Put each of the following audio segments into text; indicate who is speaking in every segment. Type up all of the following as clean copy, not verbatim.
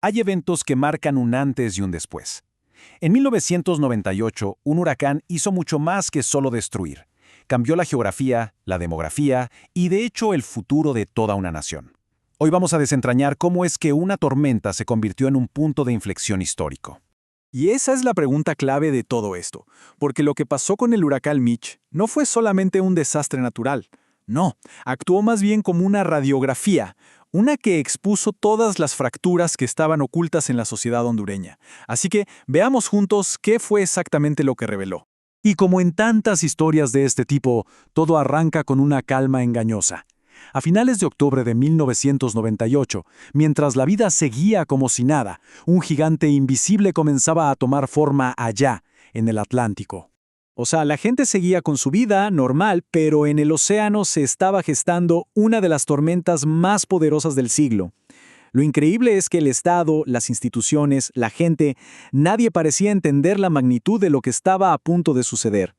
Speaker 1: Hay eventos que marcan un antes y un después. En 1998, un huracán hizo mucho más que solo destruir. Cambió la geografía, la demografía y de hecho el futuro de toda una nación. Hoy vamos a desentrañar cómo es que una tormenta se convirtió en un punto de inflexión histórico.
Speaker 2: Y esa es la pregunta clave de todo esto, porque lo que pasó con el huracán Mitch no fue solamente un desastre natural. No, actuó más bien como una radiografía, una que expuso todas las fracturas que estaban ocultas en la sociedad hondureña. Así que veamos juntos qué fue exactamente lo que reveló. Y como en tantas historias de este tipo, todo arranca con una calma engañosa. A finales de octubre de 1998, mientras la vida seguía como si nada, un gigante invisible comenzaba a tomar forma allá, en el Atlántico. O sea, la gente seguía con su vida normal, pero en el océano se estaba gestando una de las tormentas más poderosas del siglo. Lo increíble es que el Estado, las instituciones, la gente, nadie parecía entender la magnitud de lo que estaba a punto de suceder.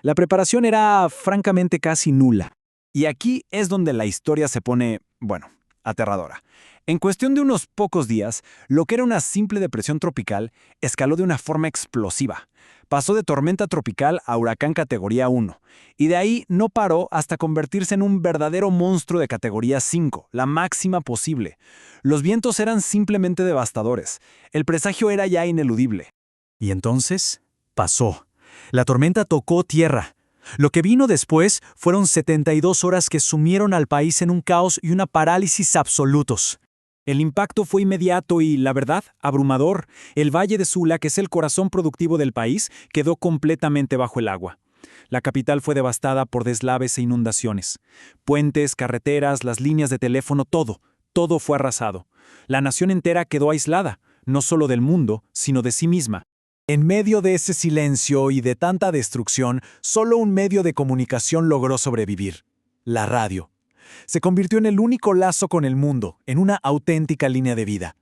Speaker 2: La preparación era, francamente, casi nula.
Speaker 1: Y aquí es donde la historia se pone, bueno, aterradora. En cuestión de unos pocos días, lo que era una simple depresión tropical escaló de una forma explosiva. Pasó de tormenta tropical a huracán categoría 1, y de ahí no paró hasta convertirse en un verdadero monstruo de categoría 5, la máxima posible. Los vientos eran simplemente devastadores. El presagio era ya ineludible.
Speaker 2: Y entonces, pasó. La tormenta tocó tierra. Lo que vino después fueron 72 horas que sumieron al país en un caos y una parálisis absolutos. El impacto fue inmediato y, la verdad, abrumador. El Valle de Sula, que es el corazón productivo del país, quedó completamente bajo el agua. La capital fue devastada por deslaves e inundaciones. Puentes, carreteras, las líneas de teléfono, todo fue arrasado. La nación entera quedó aislada, no solo del mundo, sino de sí misma. En medio de ese silencio y de tanta destrucción, solo un medio de comunicación logró sobrevivir: la radio. Se convirtió en el único lazo con el mundo, en una auténtica línea de vida.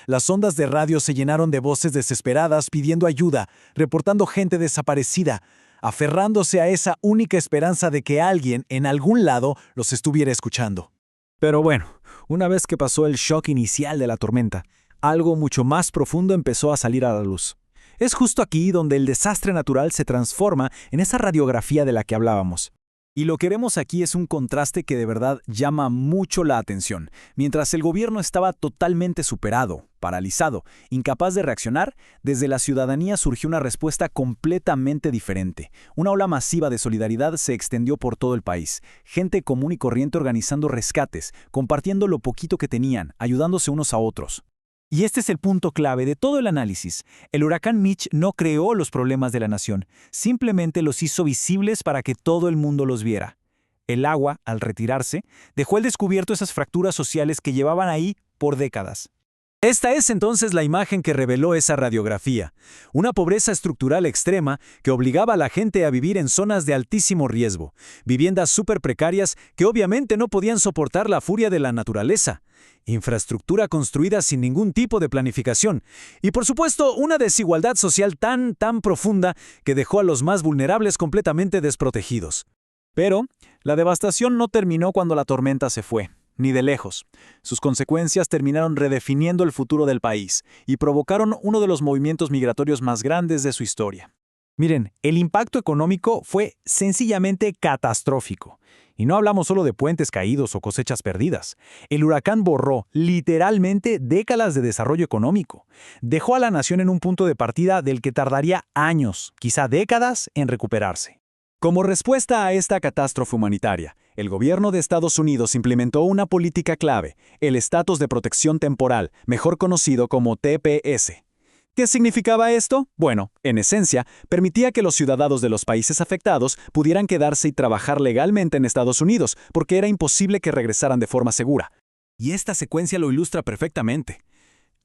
Speaker 2: Las ondas de radio se llenaron de voces desesperadas pidiendo ayuda, reportando gente desaparecida, aferrándose a esa única esperanza de que alguien, en algún lado, los estuviera escuchando. Pero bueno, una vez que pasó el shock inicial de la tormenta, algo mucho más profundo empezó a salir a la luz. Es justo aquí donde el desastre natural se transforma en esa radiografía de la que hablábamos. Y lo que vemos aquí es un contraste que de verdad llama mucho la atención. Mientras el gobierno estaba totalmente superado, paralizado, incapaz de reaccionar, desde la ciudadanía surgió una respuesta completamente diferente. Una ola masiva de solidaridad se extendió por todo el país. Gente común y corriente organizando rescates, compartiendo lo poquito que tenían, ayudándose unos a otros. Y este es el punto clave de todo el análisis. El huracán Mitch no creó los problemas de la nación, simplemente los hizo visibles para que todo el mundo los viera. El agua, al retirarse, dejó al descubierto esas fracturas sociales que llevaban ahí por décadas. Esta es entonces la imagen que reveló esa radiografía. Una pobreza estructural extrema que obligaba a la gente a vivir en zonas de altísimo riesgo, viviendas súper precarias que obviamente no podían soportar la furia de la naturaleza, infraestructura construida sin ningún tipo de planificación y, por supuesto, una desigualdad social tan profunda que dejó a los más vulnerables completamente desprotegidos. Pero la devastación no terminó cuando la tormenta se fue. Ni de lejos. Sus consecuencias terminaron redefiniendo el futuro del país y provocaron uno de los movimientos migratorios más grandes de su historia. Miren, el impacto económico fue sencillamente catastrófico. Y no hablamos solo de puentes caídos o cosechas perdidas. El huracán borró, literalmente, décadas de desarrollo económico. Dejó a la nación en un punto de partida del que tardaría años, quizá décadas, en recuperarse. Como respuesta a esta catástrofe humanitaria, el gobierno de Estados Unidos implementó una política clave, el Estatus de Protección Temporal, mejor conocido como TPS. ¿Qué significaba esto? Bueno, en esencia, permitía que los ciudadanos de los países afectados pudieran quedarse y trabajar legalmente en Estados Unidos, porque era imposible que regresaran de forma segura. Y esta secuencia lo ilustra perfectamente.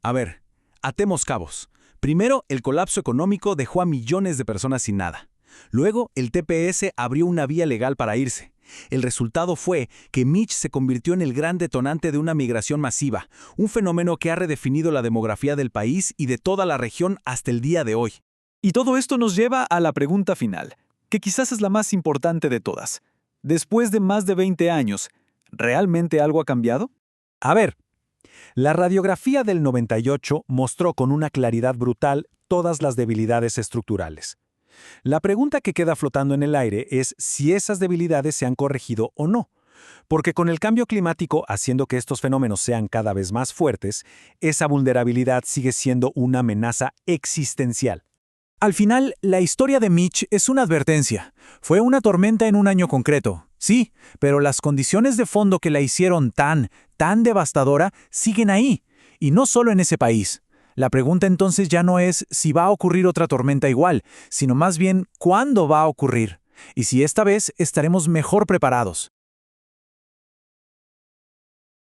Speaker 2: A ver, atemos cabos. Primero, el colapso económico dejó a millones de personas sin nada. Luego, el TPS abrió una vía legal para irse. El resultado fue que Mitch se convirtió en el gran detonante de una migración masiva, un fenómeno que ha redefinido la demografía del país y de toda la región hasta el día de hoy. Y todo esto nos lleva a la pregunta final, que quizás es la más importante de todas. Después de más de 20 años, ¿realmente algo ha cambiado? A ver,
Speaker 1: La radiografía del 98 mostró con una claridad brutal todas las debilidades estructurales. La pregunta que queda flotando en el aire es si esas debilidades se han corregido o no, porque con el cambio climático haciendo que estos fenómenos sean cada vez más fuertes, esa vulnerabilidad sigue siendo una amenaza existencial.
Speaker 2: Al final, la historia de Mitch es una advertencia. Fue una tormenta en un año concreto, sí, pero las condiciones de fondo que la hicieron tan devastadora siguen ahí, y no solo en ese país. La pregunta entonces ya no es si va a ocurrir otra tormenta igual, sino más bien cuándo va a ocurrir, y si esta vez estaremos mejor preparados.